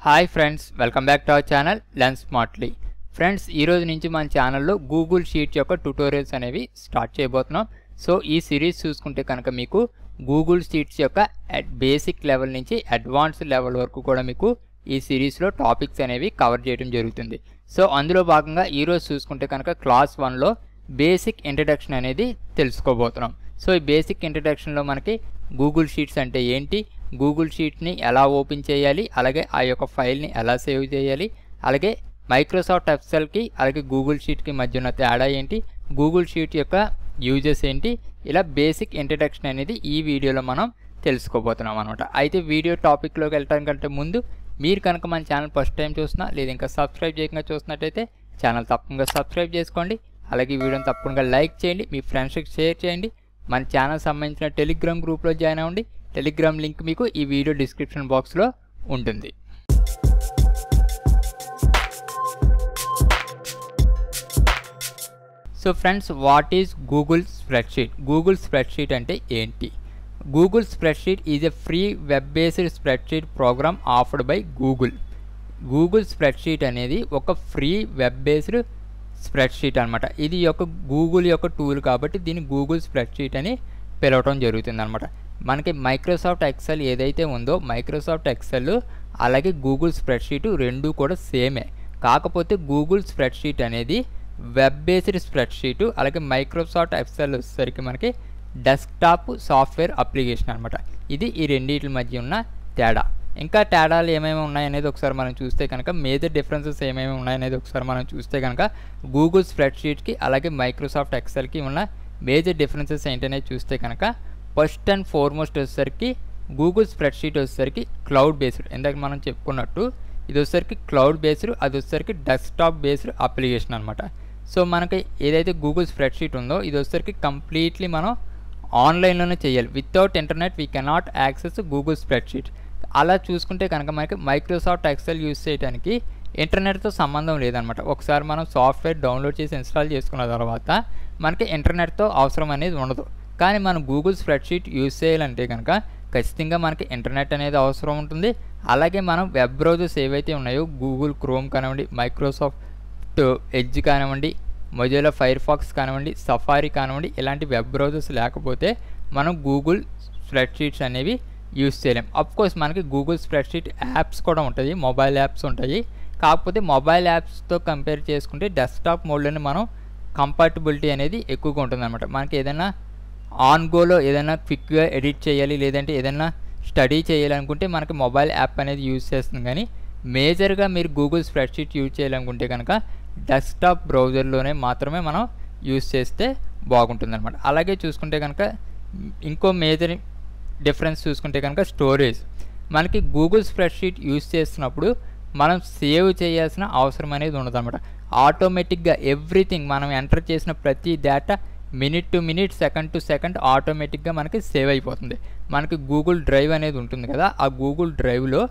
Hi friends, welcome back to our channel learn smartly. Friends, ఈ రోజు నుంచి మన ఛానల్లో గూగుల్ షీట్స్ యొక్క ట్యుటోరియల్స్ అనేవి స్టార్ట్ చేయబోతున్నాం. సో ఈ సిరీస్ చూసుకుంటే కనుక మీకు గూగుల్ షీట్స్ యొక్క బేసిక్ లెవెల్ నుంచి అడ్వాన్స్ లెవెల్ వరకు కూడా మీకు ఈ సిరీస్లో టాపిక్స్ అనేవి కవర్ చేయడం జరుగుతుంది. సో అందులో భాగంగా ఈరోజు చూసుకుంటే కనుక క్లాస్ 1లో బేసిక్ ఇంట్రడక్షన్ అనేది తెలుసుకోబోతున్నాం. సో ఈ బేసిక్ ఇంట్రడక్షన్లో మనకి గూగుల్ షీట్స్ అంటే ఏంటి, గూగుల్ షీట్ని ఎలా ఓపెన్ చేయాలి, అలాగే ఆ యొక్క ఫైల్ని ఎలా సేవ్ చేయాలి, అలాగే మైక్రోసాఫ్ట్ ఎక్సెల్కి అలాగే గూగుల్ షీట్కి మధ్య ఉన్న తేడా ఏంటి, గూగుల్ షీట్ యొక్క యూజెస్ ఏంటి, ఇలా బేసిక్ ఇంట్రడక్షన్ అనేది ఈ వీడియోలో మనం తెలుసుకోబోతున్నాం అనమాట. అయితే వీడియో టాపిక్లోకి వెళ్ళడానికంటే ముందు మీరు కనుక మన ఛానల్ ఫస్ట్ టైం చూసినా లేదా ఇంకా సబ్స్క్రైబ్ చేయకుండా చూసినట్టయితే ఛానల్ తప్పకుండా సబ్స్క్రైబ్ చేసుకోండి. అలాగే ఈ వీడియోని తప్పకుండా లైక్ చేయండి, మీ ఫ్రెండ్స్కి షేర్ చేయండి. మన ఛానల్ సంబంధించిన టెలిగ్రామ్ గ్రూప్లో జాయిన్ అవ్వండి. టెలిగ్రామ్ లింక్ మీకు ఈ వీడియో డిస్క్రిప్షన్ బాక్స్లో ఉంటుంది. So friends, what is Google spreadsheet? Google spreadsheet అంటే ఏంటి? Google spreadsheet is a free web based spreadsheet program offered by Google. Google spreadsheet అనేది ఒక ఫ్రీ వెబ్ బేస్డ్ స్ప్రెడ్షీట్ అనమాట. ఇది యొక్క గూగుల్ యొక్క టూల్ కాబట్టి దీన్ని గూగుల్ స్ప్రెడ్షీట్ అని పిలవటం జరుగుతుంది అనమాట. మనకి మైక్రోసాఫ్ట్ ఎక్సెల్ ఏదైతే ఉందో మైక్రోసాఫ్ట్ ఎక్సెల్ అలాగే గూగుల్ స్ప్రెడ్షీట్ రెండు కూడా సేమే. కాకపోతే గూగుల్ స్ప్రెడ్షీట్ అనేది వెబ్ బేస్డ్ స్ప్రెడ్షీట్, అలాగే మైక్రోసాఫ్ట్ ఎక్సెల్ వచ్చేసరికి మనకి డెస్క్టాప్ సాఫ్ట్వేర్ అప్లికేషన్ అనమాట. ఇది ఈ రెండింటి మధ్య ఉన్న తేడా. ఇంకా తేడాలు ఏమేమి ఉన్నాయనేది ఒకసారి మనం చూస్తే కనుక, మేజర్ డిఫరెన్సెస్ ఏమేమి ఉన్నాయనేది ఒకసారి మనం చూస్తే కనుక గూగుల్ స్ప్రెడ్షీట్కి అలాగే మైక్రోసాఫ్ట్ ఎక్సెల్కి ఉన్న మేజర్ డిఫరెన్సెస్ ఏంటనేది చూస్తే కనుక, ఫస్ట్ అండ్ ఫార్మోస్ట్ వచ్చేసరికి గూగుల్ స్ప్రెడ్షీట్ వచ్చేసరికి క్లౌడ్ బేస్డ్. ఇందాక మనం చెప్పుకున్నట్టు ఇది వచ్చేసరికి క్లౌడ్ బేస్డ్, అది వచ్చేసరికి డెస్క్టాప్ బేస్డ్ అప్లికేషన్ అనమాట. సో మనకి ఏదైతే గూగుల్ స్ప్రెడ్షీట్ ఉందో ఇది వచ్చేసరికి కంప్లీట్లీ మనం ఆన్లైన్లోనే చేయాలి. Without internet we cannot access Google spreadsheet. అలా చూసుకుంటే కనుక మనకి మైక్రోసాఫ్ట్ ఎక్సెల్ యూజ్ చేయడానికి ఇంటర్నెట్తో సంబంధం లేదనమాట. ఒకసారి మనం సాఫ్ట్వేర్ డౌన్లోడ్ చేసి ఇన్స్టాల్ చేసుకున్న తర్వాత మనకి ఇంటర్నెట్తో అవసరం అనేది ఉండదు. కానీ మనం గూగుల్ స్ప్రెడ్షీట్ యూజ్ చేయాలంటే కనుక ఖచ్చితంగా మనకి ఇంటర్నెట్ అనేది అవసరం ఉంటుంది. అలాగే మనం వెబ్ బ్రౌజర్స్ ఏవైతే ఉన్నాయో గూగుల్ క్రోమ్ కానివ్వండి, మైక్రోసాఫ్ట్ ఎడ్జ్ కానివ్వండి, మొజిల్లా ఫైర్ ఫాక్స్ కానివ్వండి, సఫారీ కానివ్వండి, ఇలాంటి వెబ్ బ్రౌజర్స్ లేకపోతే మనం గూగుల్ స్ప్రెడ్షీట్స్ అనేవి యూజ్ చేయలేం. అఫ్కోర్స్ మనకి గూగుల్ స్ప్రెడ్షీట్ యాప్స్ కూడా ఉంటుంది, మొబైల్ యాప్స్ ఉంటాయి. కాకపోతే మొబైల్ యాప్స్తో కంపేర్ చేసుకుంటే డెస్క్టాప్ మోడ్లోనే మనం కంపాటబిలిటీ అనేది ఎక్కువగా ఉంటుంది అనమాట. మనకి ఏదైనా ఆన్గోలో ఏదైనా క్విక్గా ఎడిట్ చేయాలి, లేదంటే ఏదైనా స్టడీ చేయాలనుకుంటే మనకి మొబైల్ యాప్ అనేది యూజ్ చేస్తుంది. కానీ మేజర్గా మీరు గూగుల్ స్ప్రెడ్షీట్ యూజ్ చేయాలనుకుంటే కనుక డెస్క్టాప్ బ్రౌజర్లోనే మాత్రమే మనం యూజ్ చేస్తే బాగుంటుంది అనమాట. అలాగే చూసుకుంటే కనుక ఇంకో మేజర్ డిఫరెన్స్ చూసుకుంటే కనుక స్టోరేజ్. మనకి గూగుల్ స్ప్రెడ్షీట్ యూజ్ చేస్తున్నప్పుడు మనం సేవ్ చేయాల్సిన అవసరం అనేది ఉండదు అనమాట. ఆటోమేటిక్గా ఎవ్రీథింగ్ మనం ఎంటర్ చేసిన ప్రతి data minute to minute, second to second ఆటోమేటిక్గా మనకి సేవ్ అయిపోతుంది. మనకి గూగుల్ డ్రైవ్ అనేది ఉంటుంది కదా, ఆ గూగుల్ డ్రైవ్లో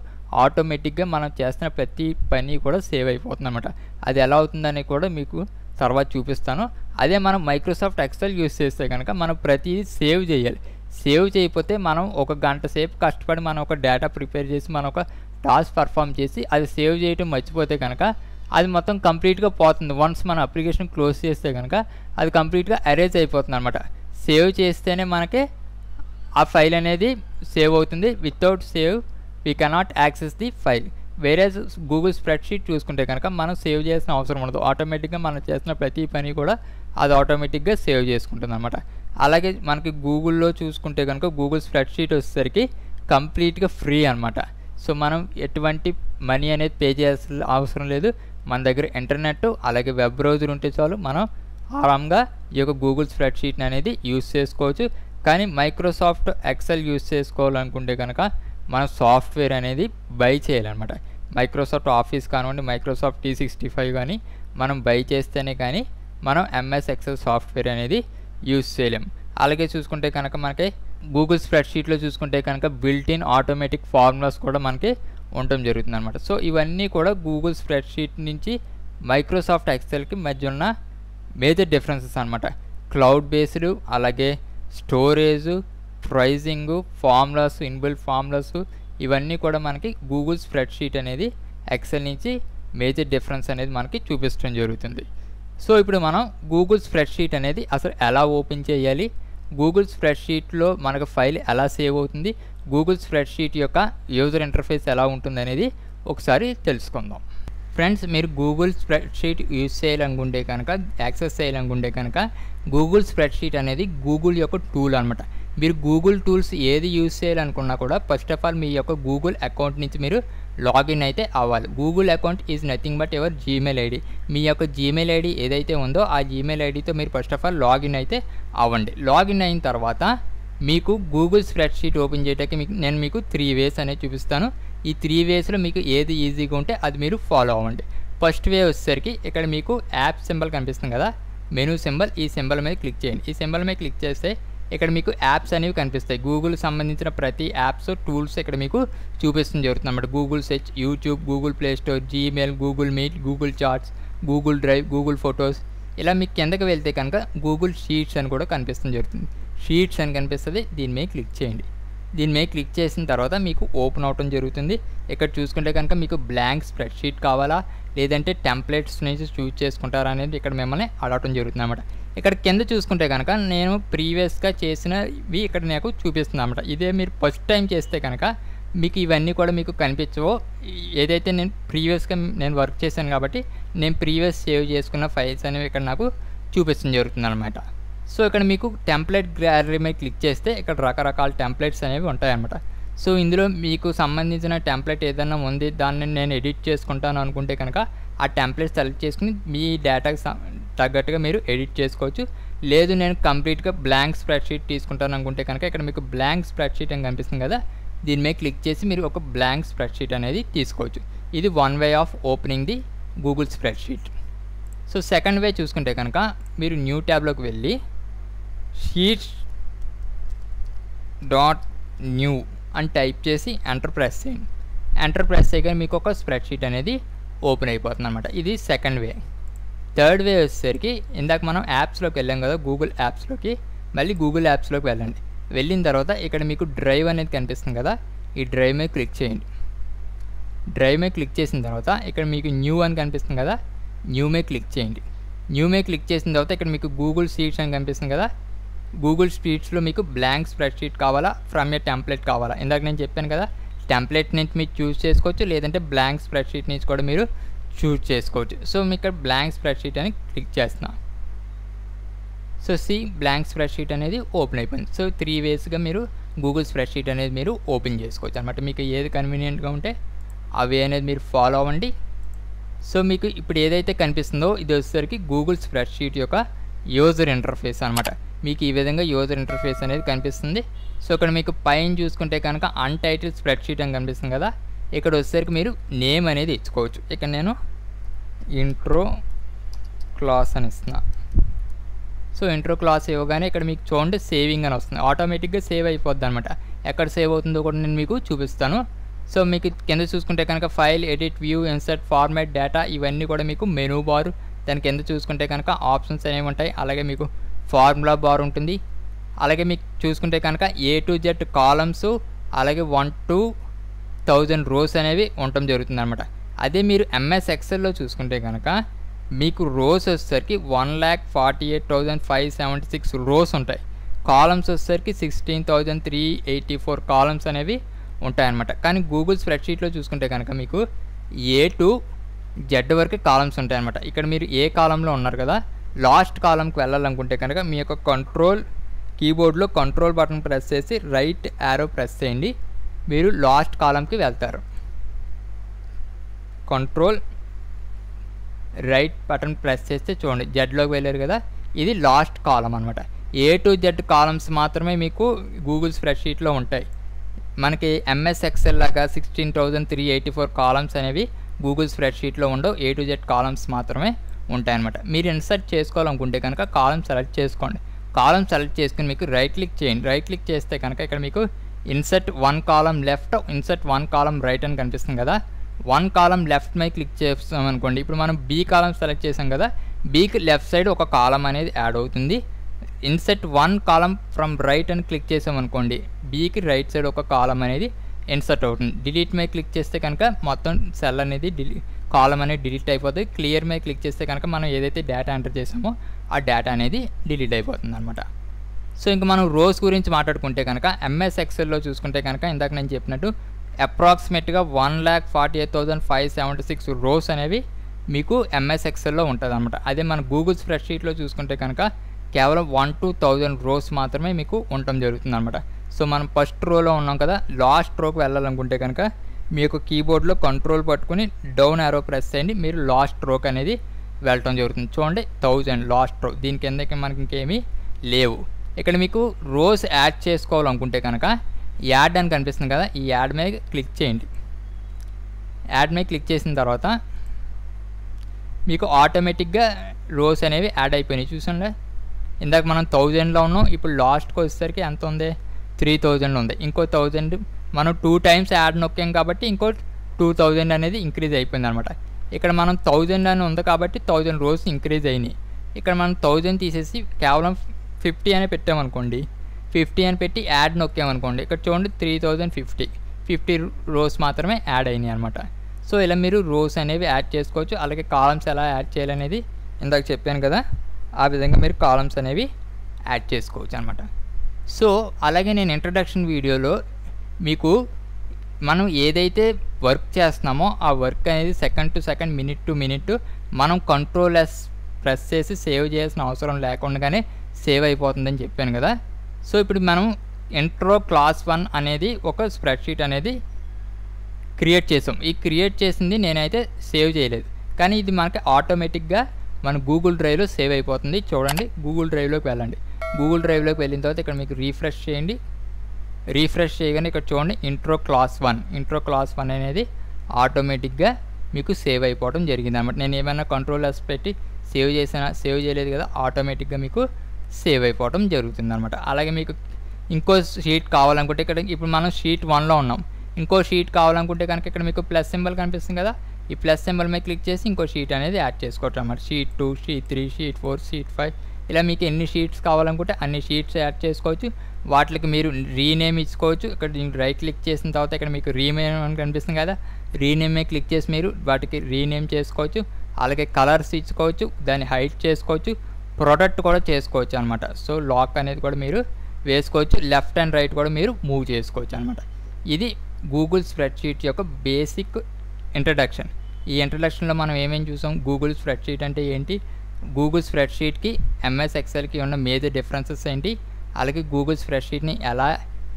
ఆటోమేటిక్గా మనం చేస్తున్న ప్రతి పని కూడా సేవ్ అయిపోతుంది అనమాట. అది ఎలా అవుతుందని కూడా మీకు తర్వాత చూపిస్తాను. అదే మనం మైక్రోసాఫ్ట్ ఎక్సెల్ యూజ్ చేస్తే కనుక మనం ప్రతిదీ సేవ్ చేయాలి. సేవ్ చేయకపోతే మనం ఒక గంట సేపు కష్టపడి మనం ఒక డేటా ప్రిపేర్ చేసి మనం ఒక టాస్క్ పర్ఫామ్ చేసి అది సేవ్ చేయడం మర్చిపోతే కనుక అది మొత్తం కంప్లీట్గా పోతుంది. వన్స్ మన అప్లికేషన్ క్లోజ్ చేస్తే కనుక అది కంప్లీట్గా ఎరేజ్ అయిపోతుంది అనమాట. సేవ్ చేస్తేనే మనకి ఆ ఫైల్ అనేది సేవ్ అవుతుంది. Without save we cannot access the file. వేరే గూగుల్ స్ప్రెడ్షీట్ చూసుకుంటే కనుక మనం సేవ్ చేయాల్సిన అవసరం ఉండదు. ఆటోమేటిక్గా మనం చేసిన ప్రతి పని కూడా అది ఆటోమేటిక్గా సేవ్ చేసుకుంటుంది అనమాట. అలాగే మనకి గూగుల్లో చూసుకుంటే కనుక గూగుల్ స్ప్రెడ్షీట్ వచ్చేసరికి కంప్లీట్గా ఫ్రీ అనమాట. సో మనం ఎటువంటి మనీ అనేది పే చేయాల్సిన అవసరం లేదు. మన దగ్గర ఇంటర్నెట్ అలాగే వెబ్ బ్రౌజర్ ఉంటే చాలు, మనం ఆరాంగా ఈ యొక్క గూగుల్ స్ప్రెడ్షీట్ని అనేది యూజ్ చేసుకోవచ్చు. కానీ మైక్రోసాఫ్ట్ ఎక్సెల్ యూజ్ చేసుకోవాలనుకుంటే కనుక మనం సాఫ్ట్వేర్ అనేది బై చేయాలన్నమాట. మైక్రోసాఫ్ట్ ఆఫీస్ కానివ్వండి, మైక్రోసాఫ్ట్ T65 కానీ మనం బై చేస్తేనే కానీ మనం MS ఎక్సెల్ సాఫ్ట్వేర్ అనేది యూజ్ చేయలేం. అలాగే చూసుకుంటే కనుక మనకి గూగుల్ స్ప్రెడ్షీట్లో చూసుకుంటే కనుక బిల్ట్ ఇన్ ఆటోమేటిక్ ఫార్ములాస్ కూడా మనకి ఉండటం జరుగుతుంది అనమాట. సో ఇవన్నీ కూడా గూగుల్ స్ప్రెడ్షీట్ నుంచి మైక్రోసాఫ్ట్ ఎక్సెల్కి మధ్య ఉన్న మేజర్ డిఫరెన్సెస్ అనమాట. క్లౌడ్ బేస్డ్, అలాగే storage, pricing, formulas, inbuilt formulas, ఇవన్నీ కూడా మనకి గూగుల్ స్ప్రెడ్షీట్ అనేది ఎక్సెల్ నుంచి మేజర్ డిఫరెన్స్ అనేది మనకి చూపించడం జరుగుతుంది. సో ఇప్పుడు మనం గూగుల్ స్ప్రెడ్షీట్ అనేది అసలు ఎలా ఓపెన్ చేయాలి, గూగుల్ స్ప్రెడ్షీట్లో మనకు ఫైల్ ఎలా సేవ్ అవుతుంది, గూగుల్ స్ప్రెడ్షీట్ యొక్క యూజర్ ఇంటర్ఫేస్ ఎలా ఉంటుంది అనేది ఒకసారి తెలుసుకుందాం. ఫ్రెండ్స్, మీరు గూగుల్ స్ప్రెడ్షీట్ యూజ్ చేయాలనుకుంటే కనుక, యాక్సెస్ చేయాలనుకుంటే కనుక గూగుల్ స్ప్రెడ్షీట్ అనేది గూగుల్ యొక్క టూల్ అనమాట. మీరు గూగుల్ టూల్స్ ఏది యూజ్ చేయాలనుకున్నా కూడా ఫస్ట్ ఆఫ్ ఆల్ మీ యొక్క గూగుల్ అకౌంట్ నుంచి మీరు లాగిన్ అయితే అవ్వాలి. Google account is nothing but your Gmail ID. మీ యొక్క జీమెయిల్ ఐడి ఏదైతే ఉందో ఆ జీమెయిల్ ఐడితో మీరు ఫస్ట్ ఆఫ్ ఆల్ లాగిన్ అయితే అవ్వండి. లాగిన్ అయిన తర్వాత మీకు గూగుల్ స్ప్రెడ్షీట్ ఓపెన్ చేయడానికి నేను మీకు 3 వేస్ అనేది చూపిస్తాను. ఈ 3 వేస్లో మీకు ఏది ఈజీగా ఉంటే అది మీరు ఫాలో అవ్వండి. ఫస్ట్ వే వచ్చేసరికి ఇక్కడ మీకు యాప్ సింబల్ కనిపిస్తుంది కదా, మెనూ సింబల్, ఈ సింబల్ మీద క్లిక్ చేయండి. ఈ సింబల్ మీద క్లిక్ చేస్తే ఇక్కడ మీకు యాప్స్ అనేవి కనిపిస్తాయి. గూగుల్ సంబంధించిన ప్రతి యాప్స్, టూల్స్ ఇక్కడ మీకు చూపిస్తుంది జరుగుతుంది అన్నమాట. Google search, YouTube, Google play store, Gmail, Google meet, Google charts, Google drive, Google photos. ఇలా మీకు కిందకి వెళ్తే కనుక గూగుల్ షీట్స్ అని కూడా కనిపిస్తుంది జరుగుతుంది. షీట్స్ అని కనిపిస్తుంది, దీని మీద క్లిక్ చేయండి. దీని మీద క్లిక్ చేసిన తర్వాత మీకు ఓపెన్ అవటం జరుగుతుంది. ఇక్కడ చూసుకుంటే కనుక మీకు బ్లాంక్ స్ప్రెడ్షీట్ కావాలా లేదంటే టెంప్లెట్స్ నుంచి చూజ్ చేసుకుంటారా అనేది ఇక్కడ మిమ్మల్ని అడగటం జరుగుతుంది అన్నమాట. ఇక్కడ కింద చూసుకుంటే కనుక నేను ప్రీవియస్గా చేసినవి ఇక్కడ నాకు చూపిస్తుంది అన్నమాట. ఇదే మీరు ఫస్ట్ టైం చేస్తే కనుక మీకు ఇవన్నీ కూడా మీకు కనిపించవో. ఏదైతే నేను ప్రీవియస్గా వర్క్ చేశాను కాబట్టి నేను ప్రీవియస్ సేవ్ చేసుకున్న ఫైల్స్ అనేవి ఇక్కడ నాకు చూపిస్తుంది జరుగుతుంది అనమాట. సో ఇక్కడ మీకు టెంప్లెట్ గ్యాలరీ మీద క్లిక్ చేస్తే ఇక్కడ రకరకాల టెంప్లెట్స్ అనేవి ఉంటాయన్నమాట. సో ఇందులో మీకు సంబంధించిన టెంప్లెట్ ఏదైనా ఉంది, దాన్ని నేను ఎడిట్ చేసుకుంటాను అనుకుంటే కనుక ఆ టెంప్లెట్ సెలెక్ట్ చేసుకుని మీ డేటాకి తగ్గట్టుగా మీరు ఎడిట్ చేసుకోవచ్చు. లేదు నేను కంప్లీట్గా బ్లాంక్ స్ప్రెడ్షీట్ తీసుకుంటాను అనుకుంటే కనుక ఇక్కడ మీకు బ్లాంక్ స్ప్రెడ్షీట్ అని కనిపిస్తుంది కదా, దీని మీద క్లిక్ చేసి మీరు ఒక బ్లాంక్ స్ప్రెడ్షీట్ అనేది తీసుకోవచ్చు. ఇది one way of opening the Google spreadsheet. So second way చూసుకుంటే కనుక మీరు న్యూ ట్యాబ్లోకి వెళ్ళి షీట్స్ .న్యూ అని టైప్ చేసి ఎంటర్ ప్రెస్ చేయండి. ఎంటర్ ప్రెస్ చేయగానే మీకు ఒక స్ప్రెడ్షీట్ అనేది ఓపెన్ అయిపోతుంది అనమాట. ఇది సెకండ్ వే. థర్డ్ వే వచ్చేసరికి ఇందాక మనం యాప్స్లోకి వెళ్ళాం కదా, గూగుల్ యాప్స్లోకి, మళ్ళీ గూగుల్ యాప్స్లోకి వెళ్ళండి. వెళ్ళిన తర్వాత ఇక్కడ మీకు డ్రైవ్ అనేది కనిపిస్తుంది కదా, ఈ డ్రైవ్ మీద క్లిక్ చేయండి. డ్రైవ్ మీద క్లిక్ చేసిన తర్వాత ఇక్కడ మీకు న్యూ అని కనిపిస్తుంది కదా, న్యూ మీద క్లిక్ చేయండి. న్యూ మీద క్లిక్ చేసిన తర్వాత ఇక్కడ మీకు గూగుల్ షీట్స్ అని కనిపిస్తుంది కదా, గూగుల్ షీట్స్లో మీకు బ్లాంక్ స్ప్రెడ్షీట్ కావాలా ఫ్రమ్ ఏ టెంప్లెట్ కావాలా. ఇందాక నేను చెప్పాను కదా, టెంప్లెట్ నుంచి మీరు చూస్ చేసుకోవచ్చు, లేదంటే బ్లాంక్ స్ప్రెడ్షీట్ నుంచి కూడా మీరు చూస్ చేసుకోవచ్చు. సో మీకు ఇక్కడ బ్లాంక్ స్ప్రెడ్షీట్ అని క్లిక్ చేస్తున్నా. సో బ్లాంక్ స్ప్రెడ్షీట్ అనేది ఓపెన్ అయిపోయింది. సో 3 వేస్గా మీరు గూగుల్ స్ప్రెడ్షీట్ అనేది మీరు ఓపెన్ చేసుకోవచ్చు అనమాట. మీకు ఏది కన్వీనియంట్గా ఉంటే ఆ వే అనేది మీరు ఫాలో అవ్వండి. సో మీకు ఇప్పుడు ఏదైతే కనిపిస్తుందో ఇది వచ్చేసరికి గూగుల్ స్ప్రెడ్షీట్ యొక్క యూజర్ ఇంటర్ఫేస్ అనమాట. మీకు ఈ విధంగా యూజర్ ఇంటర్ఫేస్ అనేది కనిపిస్తుంది. సో ఇక్కడ మీకు పైన చూసుకుంటే కనుక అన్టైటిల్ స్ప్రెడ్షీట్ అని కనిపిస్తుంది కదా, ఇక్కడ వచ్చేసరికి మీరు నేమ్ అనేది ఇచ్చుకోవచ్చు. ఇక్కడ నేను ఇంట్రో క్లాస్ అని ఇస్తున్నా. సో ఇంట్రో క్లాస్ ఇవ్వగానే ఇక్కడ మీకు చూడండి సేవింగ్ అని వస్తుంది, ఆటోమేటిక్గా సేవ్ అయిపోద్ది అనమాట. ఎక్కడ సేవ్ అవుతుందో కూడా నేను మీకు చూపిస్తాను. సో మీకు కింద చూసుకుంటే కనుక file, edit, view, insert, format, data ఇవన్నీ కూడా మీకు మెనూ బార్, దాని కింద చూసుకుంటే కనుక ఆప్షన్స్ అనేవి ఉంటాయి. అలాగే మీకు ఫార్ములా బార్ ఉంటుంది. అలాగే మీకు చూసుకుంటే కనుక A to Z కాలమ్స్, అలాగే 1 to 1000 రోస్ అనేవి ఉండటం జరుగుతుంది అనమాట. అదే మీరు MS ఎక్సెల్లో చూసుకుంటే కనుక మీకు రోస్ వచ్చేసరికి 1,48,576 రోస్ ఉంటాయి. కాలమ్స్ వచ్చేసరికి 16,384 కాలమ్స్ అనేవి ఉంటాయన్నమాట. కానీ గూగుల్ స్ప్రెడ్షీట్లో చూసుకుంటే కనుక మీకు A to Z వరకు కాలమ్స్ ఉంటాయన్నమాట. ఇక్కడ మీరు ఏ కాలంలో ఉన్నారు కదా, లాస్ట్ కాలంకి వెళ్ళాలనుకుంటే కనుక మీ యొక్క కంట్రోల్ కీబోర్డ్లో కంట్రోల్ బటన్ ప్రెస్ చేసి రైట్ యారో ప్రెస్ చేయండి, మీరు లాస్ట్ కాలంకి వెళ్తారు. కంట్రోల్ రైట్ బటన్ ప్రెస్ చేస్తే చూడండి జెడ్లోకి వెళ్ళారు కదా, ఇది లాస్ట్ కాలం అనమాట. A to Z కాలమ్స్ మాత్రమే మీకు గూగుల్ స్ప్రెడ్షీట్లో ఉంటాయి. మనకి MS ఎక్సెల్ లాగా 16,384 కాలమ్స్ అనేవి గూగుల్ స్ప్రెడ్షీట్లో ఉండవు. A to Z కాలమ్స్ మాత్రమే ఉంటాయన్నమాట. మీరు ఇన్సర్ట్ చేసుకోవాలనుకుంటే కనుక కాలం సెలెక్ట్ చేసుకోండి. కాలం సెలెక్ట్ చేసుకుని మీకు రైట్ క్లిక్ చేయండి. రైట్ క్లిక్ చేస్తే కనుక ఇక్కడ మీకు ఇన్సర్ట్ 1 కాలం లెఫ్ట్, ఇన్సర్ట్ 1 కాలం రైట్ అని కనిపిస్తుంది కదా. 1 కాలం లెఫ్ట్ మీద క్లిక్ చేస్తాం అనుకోండి, ఇప్పుడు మనం B కాలం సెలెక్ట్ చేసాం కదా, Bకి లెఫ్ట్ సైడ్ ఒక కాలం అనేది యాడ్ అవుతుంది. ఇన్సర్ట్ 1 కాలం ఫ్రమ్ రైట్ అని క్లిక్ చేసాం అనుకోండి, Bకి రైట్ సైడ్ ఒక కాలం అనేది ఇన్సర్ట్ అవుతుంది. డిలీట్ మీద క్లిక్ చేస్తే కనుక మొత్తం సెల్ అనేది కాలం అనేది డిలీట్ అయిపోతుంది. క్లియర్ మీద క్లిక్ చేస్తే కనుక మనం ఏదైతే డేటా ఎంటర్ చేసామో ఆ డేటా అనేది డిలీట్ అయిపోతుంది అనమాట. సో ఇంకా మనం రోస్ గురించి మాట్లాడుకుంటే కనుక ఎంఎస్ ఎక్సెల్లో చూసుకుంటే కనుక ఇందాక నేను చెప్పినట్టు అప్రాక్సిమేట్గా 1,48,576 రోస్ అనేవి మీకు ఎంఎస్ ఎక్సెల్లో ఉంటుంది అనమాట. అదే మన గూగుల్ స్ప్రెడ్షీట్లో చూసుకుంటే కనుక కేవలం 1 to 1000 రోస్ మాత్రమే మీకు ఉండటం జరుగుతుంది అనమాట. సో మనం ఫస్ట్ రోలో ఉన్నాం కదా, లాస్ట్ రోకి వెళ్ళాలనుకుంటే కనుక మీకు కీబోర్డ్లో కంట్రోల్ పట్టుకుని డౌన్ యారో ప్రెస్ చేయండి, మీరు లాస్ట్ రోక్ అనేది వెళ్ళటం జరుగుతుంది. చూడండి 1000 లాస్ట్ రో, దీని కిందకి మనకి ఇంకేమీ లేవు. ఇక్కడ మీకు రోస్ యాడ్ చేసుకోవాలనుకుంటే కనుక యాడ్ అని కనిపిస్తుంది కదా, ఈ యాడ్ మీద క్లిక్ చేయండి. యాడ్ మీద క్లిక్ చేసిన తర్వాత మీకు ఆటోమేటిక్గా రోస్ అనేవి యాడ్ అయిపోయినాయి. చూసండి, ఇందాక మనం 1000లో ఉన్నాం, ఇప్పుడు లాస్ట్కి వచ్చేసరికి ఎంత ఉంది, 3000 ఉంది. ఇంకో 1000 మనం 2 times యాడ్ నొక్కాం కాబట్టి ఇంకో 2000 అనేది ఇంక్రీజ్ అయిపోయింది అనమాట. ఇక్కడ మనం 1000 అని ఉంది కాబట్టి 1000 రోస్ ఇంక్రీజ్ అయినాయి. ఇక్కడ మనం 1000 తీసేసి కేవలం 50 అని పెట్టామనుకోండి, 50 అని పెట్టి యాడ్ నొక్కామనుకోండి, ఇక్కడ చూడండి 3050 రోస్ మాత్రమే యాడ్ అయినాయి అనమాట. సో ఇలా మీరు రోస్ అనేవి యాడ్ చేసుకోవచ్చు. అలాగే కాలమ్స్ ఎలా యాడ్ చేయాలనేది ఇందాక చెప్పాను కదా, ఆ విధంగా మీరు కాలమ్స్ అనేవి యాడ్ చేసుకోవచ్చు అనమాట. సో అలాగే నేను ఇంట్రడక్షన్ వీడియోలో మీకు మనం ఏదైతే వర్క్ చేస్తున్నామో ఆ వర్క్ అనేది second to second, minute to minute మనం కంట్రోల్ ఎస్ ప్రెస్ చేసి సేవ్ చేయాల్సిన అవసరం లేకుండానే సేవ్ అయిపోతుందని చెప్పాను కదా. సో ఇప్పుడు మనం ఇంట్రో క్లాస్ 1 అనేది ఒక స్ప్రెడ్షీట్ అనేది క్రియేట్ చేసాం. ఈ క్రియేట్ చేసింది నేనైతే సేవ్ చేయలేదు, కానీ ఇది మనకి ఆటోమేటిక్గా మన గూగుల్ డ్రైవ్లో సేవ్ అయిపోతుంది. చూడండి, గూగుల్ డ్రైవ్లోకి వెళ్ళండి. గూగుల్ డ్రైవ్లోకి వెళ్ళిన తర్వాత ఇక్కడ మీకు రీఫ్రెష్ చేయండి. రీఫ్రెష్ చేయగానే ఇక్కడ చూడండి ఇంట్రో క్లాస్ 1 అనేది ఆటోమేటిక్గా మీకు సేవ్ అయిపోవడం జరిగింది అనమాట. నేను ఏమైనా కంట్రోల్ ఎస్ పెట్టి సేవ్ చేయలేదు కదా, ఆటోమేటిక్గా మీకు సేవ్ అయిపోవడం జరుగుతుంది అనమాట. అలాగే మీకు ఇంకో షీట్ కావాలనుకుంటే ఇక్కడ ఇప్పుడు మనం షీట్ 1లో ఉన్నాం. ఇంకో షీట్ కావాలనుకుంటే కనుక ఇక్కడ మీకు ప్లస్ సింబల్ కనిపిస్తుంది కదా, ఈ ప్లస్ సింబల్ మీద క్లిక్ చేసి ఇంకో షీట్ అనేది యాడ్ చేసుకోవచ్చు అన్నమాట. షీట్ 2, షీట్ 3, షీట్ 4, షీట్ 5 ఇలా మీకు ఎన్ని షీట్స్ కావాలనుకుంటే అన్ని షీట్స్ యాడ్ చేసుకోవచ్చు. వాటికి మీరు రీనేమ్ ఇచ్చుకోవచ్చు. ఇక్కడ రైట్ క్లిక్ చేసిన తర్వాత ఇక్కడ మీకు రీనేమ్ అని కనిపిస్తుంది కదా, రీనేమే క్లిక్ చేసి మీరు వాటికి రీనేమ్ చేసుకోవచ్చు. అలాగే కలర్స్ ఇచ్చుకోవచ్చు, దాన్ని హైడ్ చేసుకోవచ్చు, ప్రొడక్ట్ కూడా చేసుకోవచ్చు అనమాట. సో లాక్ అనేది కూడా మీరు వేసుకోవచ్చు, లెఫ్ట్ అండ్ రైట్ కూడా మీరు మూవ్ చేసుకోవచ్చు అనమాట. ఇది గూగుల్ స్ప్రెడ్షీట్ యొక్క బేసిక్ ఇంట్రడక్షన్. ఈ ఇంట్రడక్షన్లో మనం ఏమేమి చూసాం, గూగుల్ స్ప్రెడ్షీట్ అంటే ఏంటి, గూగుల్ స్ప్రెడ్షీట్కి ఎంఎస్ ఎక్సెల్కి ఉన్న మేజర్ డిఫరెన్సెస్ ఏంటి, అలాగే గూగుల్ స్ప్రెడ్షీట్ని ఎలా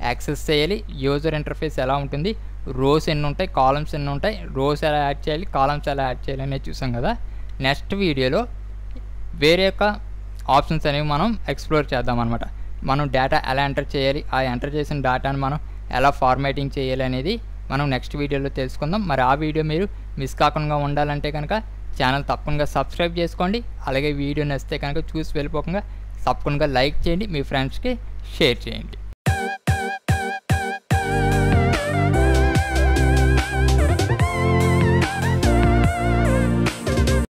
యాక్సెస్ చేయాలి, యూజర్ ఇంటర్ఫేస్ ఎలా ఉంటుంది, రోస్ ఎన్ని ఉంటాయి, కాలమ్స్ ఎన్ని ఉంటాయి, రోస్ ఎలా యాడ్ చేయాలి, కాలమ్స్ ఎలా యాడ్ చేయాలి అనేది చూసాం కదా. నెక్స్ట్ వీడియోలో వేరే యొక్క ఆప్షన్స్ అనేవి మనం ఎక్స్ప్లోర్ చేద్దాం అనమాట. మనం డేటా ఎలా ఎంటర్ చేయాలి, ఆ ఎంటర్ చేసిన డేటాను మనం ఎలా ఫార్మాటింగ్ చేయాలి అనేది మనం నెక్స్ట్ వీడియోలో తెలుసుకుందాం. మరి ఆ వీడియో మీరు మిస్ కాకుండా ఉండాలంటే కనుక ఛానల్ తప్పకుండా సబ్స్క్రైబ్ చేసుకోండి. అలాగే వీడియో నచ్చితే కనుక చూసి వెళ్ళిపోకుండా తప్పకుండా లైక్ చేయండి, మీ ఫ్రెండ్స్కి షేర్ చేయండి.